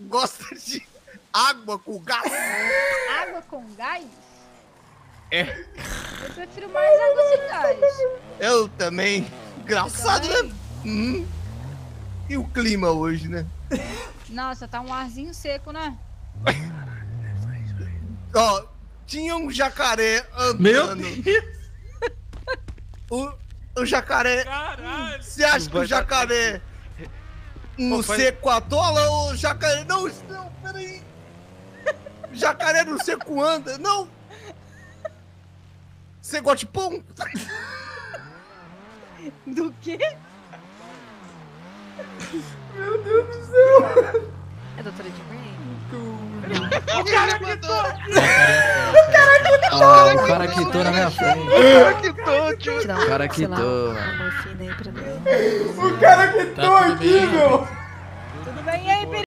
gosta de água com gás. Água com gás? É. Eu prefiro mais água sem gás. Eu também. Engraçado, né? E o clima hoje, né? Nossa, tá um arzinho seco, né? Ó, tinha um jacaré andando. Meu Deus! O jacaré... Caralho! Você acha que o jacaré no seco atola ou o jacaré... Não, peraí. O jacaré no seco anda. Não. Você gosta de pão? Do quê? Meu Deus do céu. É doutora de Green? O cara quitou! O cara quitou na minha frente. O cara quitou, tio! O cara quitou. O cara quitou aqui, meu.